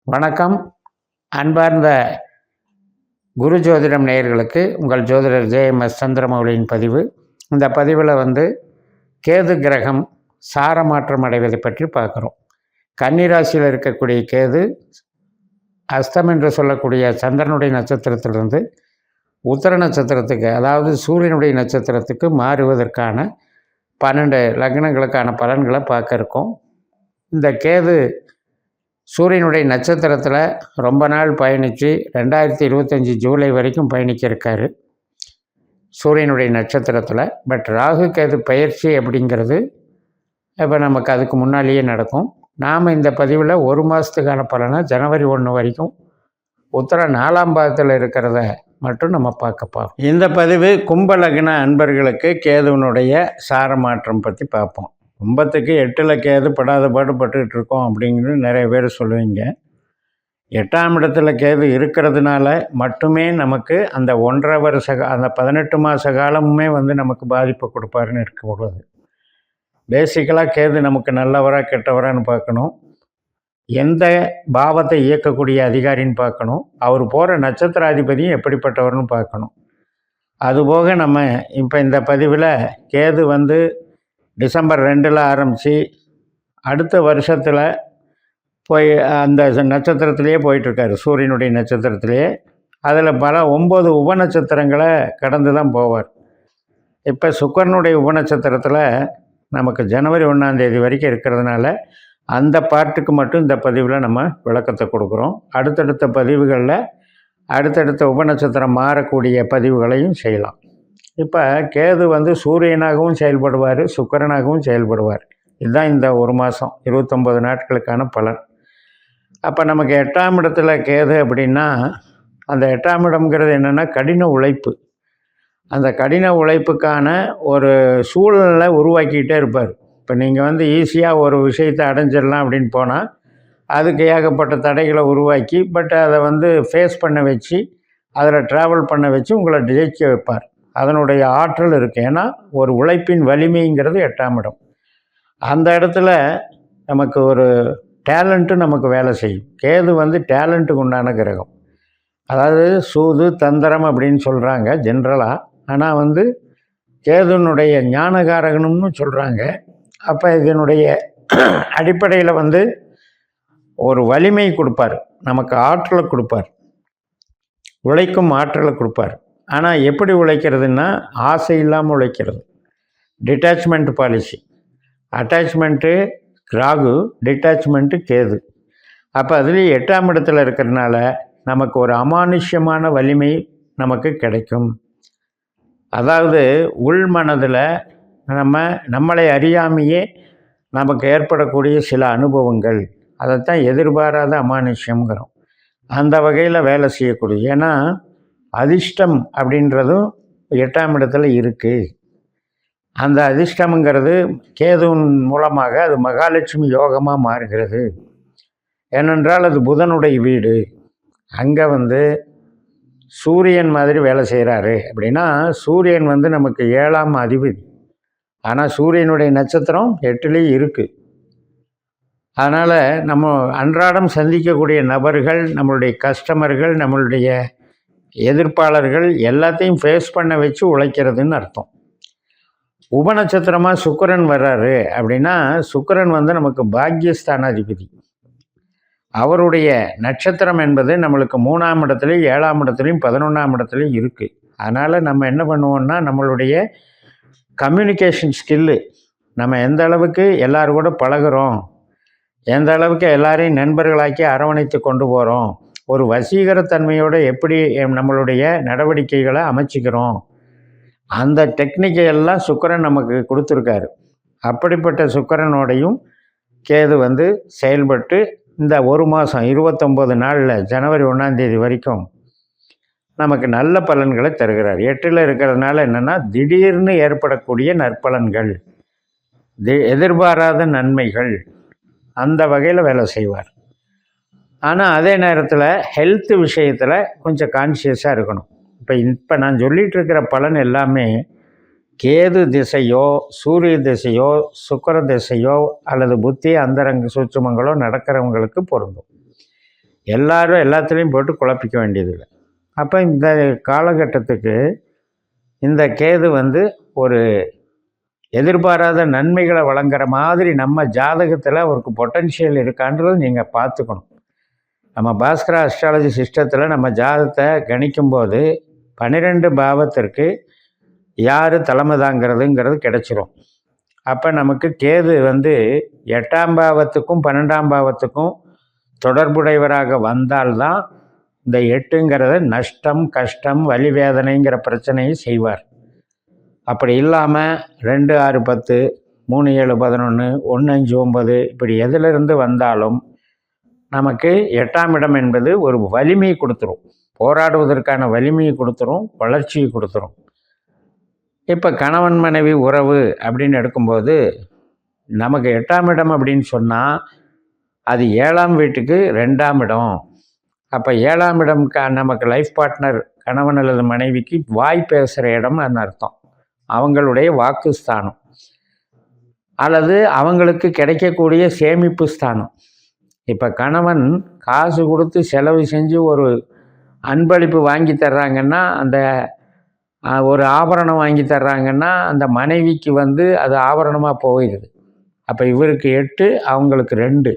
வணக்கம். அன்பார்ந்த குரு ஜோதிடம் நேயர்களுக்கு உங்கள் ஜோதிடர் ஜேஎம்எஸ் சந்திரமௌலியின் பதிவு. இந்த பதிவில் கேது கிரகம் சாரமாற்றம் அடைவதை பற்றி பார்க்குறோம். கன்னிராசியில் இருக்கக்கூடிய கேது அஸ்தம் என்று சொல்லக்கூடிய சந்திரனுடைய நட்சத்திரத்திலிருந்து உத்தர நட்சத்திரத்துக்கு, அதாவது சூரியனுடைய நட்சத்திரத்துக்கு மாறுவதற்கான 12 லக்னங்களுக்கான பலன்களை பார்க்க இருக்கோம். இந்த கேது சூரியனுடைய நட்சத்திரத்தில் ரொம்ப நாள் பயணித்து 2025 ஜூலை வரைக்கும் பயணிக்க இருக்கார் சூரியனுடைய நட்சத்திரத்தில். பட் ராகு கேது பயிற்சி அப்படிங்கிறது இப்போ நமக்கு அதுக்கு முன்னாலேயே நடக்கும். நாம் இந்த பதிவில் ஒரு மாதத்துக்கான பலனை ஜனவரி 1 வரைக்கும் உத்தர 4ஆம் பாகத்தில் இருக்கிறத மட்டும் நம்ம பார்க்கப்போம். இந்த பதிவு கும்ப லக்ன அன்பர்களுக்கு கேதுவனுடைய சாரமாற்றம் பற்றி பார்ப்போம். கும்பத்துக்கு 8ல் கேது படாத பாடுபட்டுக்கிட்டு இருக்கோம் அப்படிங்கிறது நிறைய பேர் சொல்லுவீங்க. 8ஆம் இடத்துல கேது இருக்கிறதுனால மட்டுமே நமக்கு அந்த 1.5 வருஷ அந்த 18 மாத காலமுமே நமக்கு பாதிப்பை கொடுப்பாருன்னு இருக்கக்கூடாது. பேசிக்கலாக கேது நமக்கு நல்லவரா கெட்டவரான்னு பார்க்கணும். எந்த பாவத்தை இயக்கக்கூடிய அதிகாரின்னு பார்க்கணும். அவர் போகிற நட்சத்திராதிபதியும் எப்படிப்பட்டவர்னு பார்க்கணும். அதுபோக நம்ம இப்போ இந்த பதிவில் கேது டிசம்பர் 2ல் ஆரம்பித்து அடுத்த வருஷத்தில் போய் அந்த நட்சத்திரத்திலேயே போயிட்டுருக்காரு, சூரியனுடைய நட்சத்திரத்திலேயே. அதில் பல 9 உபநட்சத்திரங்களை கடந்து தான் போவார். இப்போ சுக்கிரனுடைய உபநட்சத்திரத்தில் நமக்கு ஜனவரி 1ஆம் தேதி வரைக்கும் இருக்கிறதுனால அந்த பார்ட்டுக்கு மட்டும் இந்த பதிவில் நம்ம விளக்கத்தை கொடுக்குறோம். அடுத்தடுத்த பதிவுகளில் அடுத்தடுத்த உபநட்சத்திரம் மாறக்கூடிய பதிவுகளையும் செய்யலாம். இப்போ கேது சூரியனாகவும் செயல்படுவார், சுக்கிரனாகவும் செயல்படுவார். இதுதான் இந்த ஒரு மாதம் 29 நாட்களுக்கான பலன். அப்போ நமக்கு 8ஆம் இடத்துல கேது அப்படின்னா, அந்த 8ஆம் இடம்ங்கிறது என்னென்னா கடின உழைப்பு. அந்த கடின உழைப்புக்கான ஒரு சூழ்நிலை உருவாக்கிக்கிட்டே இருப்பார். இப்போ நீங்கள் ஈஸியாக ஒரு விஷயத்தை அடைஞ்சிடலாம் அப்படின்னு போனால் அதுக்கு ஏகப்பட்ட தடைகளை உருவாக்கி, பட் அதை ஃபேஸ் பண்ண வச்சு, அதில் ட்ராவல் பண்ண வச்சு உங்களை ஜெயிக்க வைப்பார். அதனுடைய ஆற்றல் இருக்குது. ஏன்னா ஒரு உழைப்பின் வலிமைங்கிறது 8ஆம் இடம். அந்த இடத்துல நமக்கு ஒரு டேலண்ட்டு நமக்கு வேலை செய்யும். கேது டேலண்ட்டுக்கு உண்டான கிரகம். அதாவது சூது தந்திரம் அப்படின்னு சொல்கிறாங்க ஜென்ரலாக. ஆனால் கேதுனுடைய ஞானகாரகனும்னு சொல்கிறாங்க. அப்போ இதனுடைய அடிப்படையில் ஒரு வலிமை கொடுப்பார், நமக்கு ஆற்றலை கொடுப்பார், உழைக்கும் ஆற்றலை கொடுப்பார். ஆனால் எப்படி உழைக்கிறதுன்னா ஆசை இல்லாமல் உழைக்கிறது. Detachment policy. Attachment Rahu, detachment Ketu. அப்போ அதுலேயும் 8ஆம் இடத்துல இருக்கிறதுனால நமக்கு ஒரு அமானுஷ்யமான வலிமை நமக்கு கிடைக்கும். அதாவது உள் மனதில் நம்மளை அறியாமையே நமக்கு ஏற்படக்கூடிய சில அனுபவங்கள், அதைத்தான் எதிர்பாராத அமானுஷ்யங்கிறோம். அந்த வகையில் வேலை செய்யக்கூடிய, ஏன்னா அதிர்ஷ்டம் அப்படின்றதும் 8ஆம் இடத்துல இருக்குது. அந்த அதிர்ஷ்டம்ங்கிறது கேதுவின் மூலமாக அது மகாலட்சுமி யோகமாக மாறுகிறது. ஏனென்றால் அது புதனுடைய வீடு. அங்கே சூரியன் மாதிரி வேலை செய்கிறாரு. அப்படின்னா சூரியன் நமக்கு 7ஆம் அதிபதி. ஆனால் சூரியனுடைய நட்சத்திரம் 8லேயும் இருக்குது. அதனால் நம்ம அன்றாடம் சந்திக்கக்கூடிய நபர்கள், நம்மளுடைய கஸ்டமர்கள், நம்மளுடைய எதிர்ப்பாளர்கள் எல்லாத்தையும் ஃபேஸ் பண்ண வச்சு உழைக்கிறதுன்னு அர்த்தம். உபநட்சத்திரமாக சுக்கிரன் வர்றாரு அப்படின்னா, சுக்கிரன் நமக்கு பாக்யஸ்தானாதிபதி. அவருடைய நட்சத்திரம் என்பது நம்மளுக்கு 3ஆம் இடத்துலையும் 7ஆம் இடத்துலையும் 11ஆம் இடத்துலையும் இருக்குது. அதனால் நம்ம என்ன பண்ணுவோம்னா, நம்மளுடைய கம்யூனிகேஷன் ஸ்கில்லு, நம்ம எந்த அளவுக்கு எல்லோரும் கூட பழகுறோம், எந்த அளவுக்கு எல்லாரையும் நண்பர்களாக்கி அரவணைத்து கொண்டு போகிறோம், ஒரு வசீகரத்தன்மையோடு எப்படி நம்மளுடைய நடவடிக்கைகளை அமைச்சிக்கிறோம், அந்த டெக்னிக்கை எல்லாம் சுக்கிரன் நமக்கு கொடுத்துருக்காரு. அப்படிப்பட்ட சுக்கிரனோடையும் கேது செயல்பட்டு இந்த ஒரு மாதம் 29 நாளில் ஜனவரி 1ஆம் தேதி வரைக்கும் நமக்கு நல்ல பலன்களை தருகிறார். 8ல் இருக்கிறதுனால என்னென்னா திடீர்னு ஏற்படக்கூடிய நற்பலன்கள், எதிர்பாராத நன்மைகள், அந்த வகையில் வேலை செய்வார். ஆனால் அதே நேரத்தில் ஹெல்த் விஷயத்தில் கொஞ்சம் கான்ஷியஸாக இருக்கணும். இப்போ நான் சொல்லிகிட்டு இருக்கிற பலன் எல்லாமே கேது திசையோ சூரிய திசையோ சுக்கிர திசையோ அல்லது புத்தி அந்தரங்க சூட்சுமங்களோ நடக்கிறவங்களுக்கு பொருந்தும். எல்லாரும் எல்லாத்துலேயும் போட்டு குழப்பிக்க வேண்டியதில்லை. அப்போ இந்த காலகட்டத்துக்கு இந்த கேது வந்து ஒரு எதிர்பாராத நன்மைகளை வழங்குற மாதிரி நம்ம ஜாதகத்தில் அவருக்கு பொட்டன்ஷியல் இருக்கான்றது நீங்கள் பார்த்துக்கணும். நம்ம பாஸ்கரா அஸ்ட்ராலஜி சிஸ்டத்தில் நம்ம ஜாதகத்தை கணிக்கும்போது 12 பாவத்திற்கு யார் தலைமை தாங்கிறதுங்கிறது கிடச்சிரும். அப்போ நமக்கு கேது வந்து 8ஆம் பாவத்துக்கும் 12ஆம் பாவத்துக்கும் தொடர்புடையவராக வந்தால்தான் இந்த 8ங்கிறத நஷ்டம், கஷ்டம், வலி, வேதனைங்கிற பிரச்சனையை செய்வார். அப்படி இல்லாமல் 2, 6, 10, 3, 7, 11, 1, 5, 9 இப்படி எதிலிருந்து வந்தாலும் நமக்கு 8ஆம் இடம் என்பது ஒரு வலிமையை கொடுத்துரும், போராடுவதற்கான வலிமையை கொடுத்துரும், வளர்ச்சியை கொடுத்துரும். இப்போ கணவன் மனைவி உறவு அப்படின்னு எடுக்கும்போது நமக்கு 8ஆம் இடம் அப்படின்னு சொன்னால் அது 7ஆம் வீட்டுக்கு 2ஆம் இடம். அப்போ 7ஆம் இடம் நமக்கு லைஃப் பார்ட்னர் கணவன் அல்லது மனைவிக்கு வாய் பேசுகிற இடம்னு அர்த்தம். அவங்களுடைய வாக்கு ஸ்தானம் அல்லது அவங்களுக்கு கிடைக்கக்கூடிய சேமிப்பு ஸ்தானம். இப்போ கணவன் காசு கொடுத்து செலவு செஞ்சு ஒரு அன்பளிப்பு வாங்கி தர்றாங்கன்னா, அந்த ஒரு ஆபரணம் வாங்கி தர்றாங்கன்னா அந்த மனைவிக்கு வந்து அது ஆபரணமாக போயிடுது. அப்போ இவருக்கு 8, அவங்களுக்கு 2,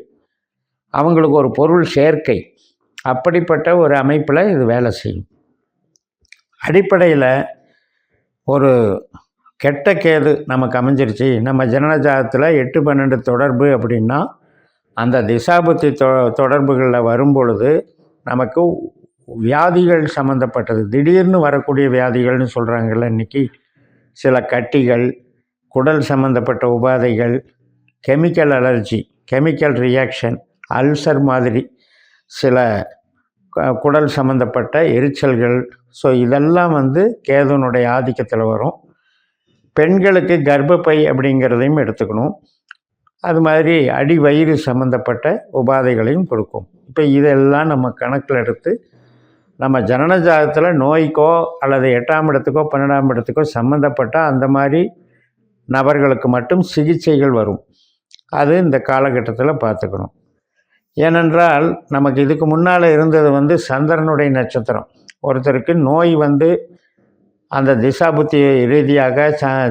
அவங்களுக்கு ஒரு பொருள் சேர்க்கை. அப்படிப்பட்ட ஒரு அமைப்பில் இது வேலை செய்யும். அடிப்படையில் ஒரு கெட்ட கேது நமக்கு அமைஞ்சிருச்சு, நம்ம ஜனனஜாதத்தில் 8, 12 தொடர்பு அப்படின்னா அந்த திசாபுத்தி தொடர்புகளில் வரும்பொழுது நமக்கு வியாதிகள் சம்மந்தப்பட்டது, திடீர்னு வரக்கூடிய வியாதிகள்னு சொல்கிறாங்கல்ல இன்றைக்கி, சில கட்டிகள், குடல் சம்மந்தப்பட்ட உபாதைகள், chemical allergy, chemical reaction, ulcer மாதிரி சில குடல் சம்மந்தப்பட்ட எரிச்சல்கள். ஸோ இதெல்லாம் வந்து கேதுனுடைய ஆதிக்கத்தில் வரும். பெண்களுக்கு கர்ப்பப்பை அப்படிங்கிறதையும் எடுத்துக்கணும். அது மாதிரி அடி வயிறு சம்மந்தப்பட்ட உபாதைகளையும் கொடுக்கும். இப்போ இதெல்லாம் நம்ம கணக்கில் எடுத்து நம்ம ஜனனஜாதத்தில் நோய்க்கோ அல்லது 8ஆம் இடத்துக்கோ 12ஆம் இடத்துக்கோ சம்மந்தப்பட்ட அந்த மாதிரி நபர்களுக்கு மட்டும் சிகிச்சைகள் வரும். அது இந்த காலகட்டத்தில் பார்த்துக்கணும். ஏனென்றால் நமக்கு இதுக்கு முன்னால் இருந்தது வந்து சந்திரனுடைய நட்சத்திரம். ஒருத்தருக்கு நோய் வந்து அந்த திசாபுத்தி ரீதியாக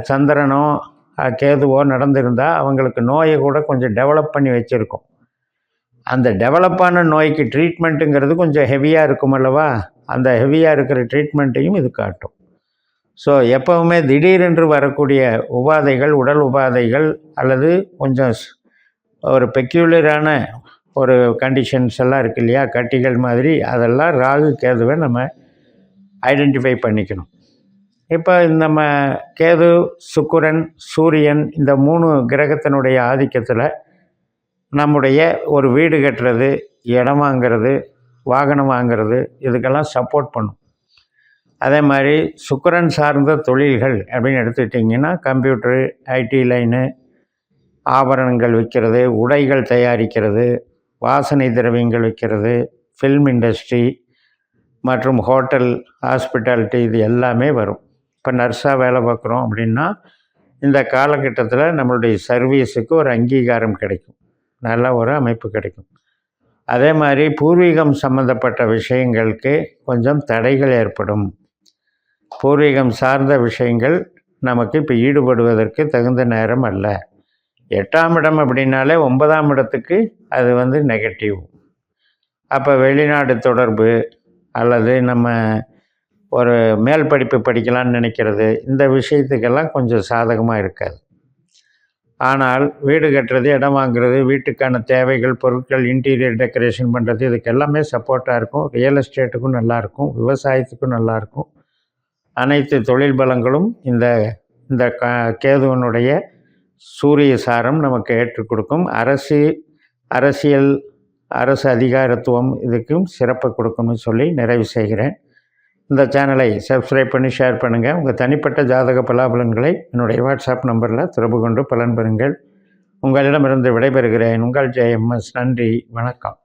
சந்திரனோ கேதுவோ நடந்திருந்தால் அவங்களுக்கு நோயை கூட கொஞ்சம் டெவலப் பண்ணி வச்சுருக்கோம். அந்த டெவலப்பான நோய்க்கு ட்ரீட்மெண்ட்டுங்கிறது கொஞ்சம் ஹெவியாக இருக்கும் அல்லவா, அந்த ஹெவியாக இருக்கிற ட்ரீட்மெண்ட்டையும் இது காட்டும். ஸோ எப்போவுமே திடீரென்று வரக்கூடிய உபாதைகள், உடல் உபாதைகள் அல்லது கொஞ்சம் ஒரு பெக்யூலரான ஒரு கண்டிஷன்ஸ் எல்லாம் இருக்குது இல்லையா, கட்டிகள் மாதிரி, அதெல்லாம் ராகு கேதுவை நம்ம ஐடென்டிஃபை பண்ணிக்கணும். இப்போ நம்ம கேது, சுக்கிரன், சூரியன் இந்த 3 கிரகத்தினுடைய ஆதிக்கத்தில் நம்முடைய ஒரு வீடு கட்டுறது, இடம் வாங்கிறது, வாகனம் வாங்கிறது, இதுக்கெல்லாம் சப்போர்ட் பண்ணும். அதே மாதிரி சுக்கிரன் சார்ந்த தொழில்கள் அப்படின்னு எடுத்துக்கிட்டிங்கன்னா கம்ப்யூட்டரு, ஐடி லைனு, ஆபரணங்கள் விற்கிறது, உடைகள் தயாரிக்கிறது, வாசனை திரவியங்கள் விற்கிறது, ஃபில்ம் இண்டஸ்ட்ரி மற்றும் ஹோட்டல், ஹாஸ்பிட்டாலிட்டி, இது எல்லாமே வரும். இப்போ நர்ஸாக வேலை பார்க்குறோம் அப்படின்னா இந்த காலகட்டத்தில் நம்மளுடைய சர்வீஸுக்கு ஒரு அங்கீகாரம் கிடைக்கும், நல்ல ஒரு அமைப்பு கிடைக்கும். அதே மாதிரி பூர்வீகம் சம்மந்தப்பட்ட விஷயங்களுக்கு கொஞ்சம் தடைகள் ஏற்படும். பூர்வீகம் சார்ந்த விஷயங்கள் நமக்கு இப்போ ஈடுபடுவதற்கு தகுந்த நேரம் அல்ல. 8ஆம் இடம் அப்படின்னாலே 9ஆம் இடத்துக்கு அது வந்து நெகட்டிவ். அப்போ வெளிநாடு தொடர்பு அல்லது நம்ம ஒரு மேல் படிப்பு படிக்கலான்னு நினைக்கிறது, இந்த விஷயத்துக்கெல்லாம் கொஞ்சம் சாதகமாக இருக்காது. ஆனால் வீடு கட்டுறது, இடம் வாங்குறது, வீட்டுக்கான தேவைகள், பொருட்கள், இன்டீரியர் டெக்கரேஷன் பண்ணுறது, இதுக்கு எல்லாமே சப்போர்ட்டாக இருக்கும். ரியல் எஸ்டேட்டுக்கும் நல்லாயிருக்கும், விவசாயத்துக்கும் நல்லாயிருக்கும். அனைத்து தொழில் பலங்களும் இந்த இந்த கேதுவனுடைய சூரிய சாரம் நமக்கு ஏற்றுக் கொடுக்கும். அரசியல், அரசு அதிகாரத்துவம் இதுக்கும் சிறப்பு கொடுக்கும்னு சொல்லி நிறைவு செய்கிறேன். இந்த சேனலை சப்ஸ்கிரைப் பண்ணி ஷேர் பண்ணுங்கள். உங்கள் தனிப்பட்ட ஜாதக பலாபலன்களை என்னுடைய வாட்ஸ்அப் நம்பரில் தொடர்பு கொண்டு பலன் பெறுங்கள். உங்களிடமிருந்து விடைபெறுகிறேன். உங்கள் JMS. நன்றி, வணக்கம்.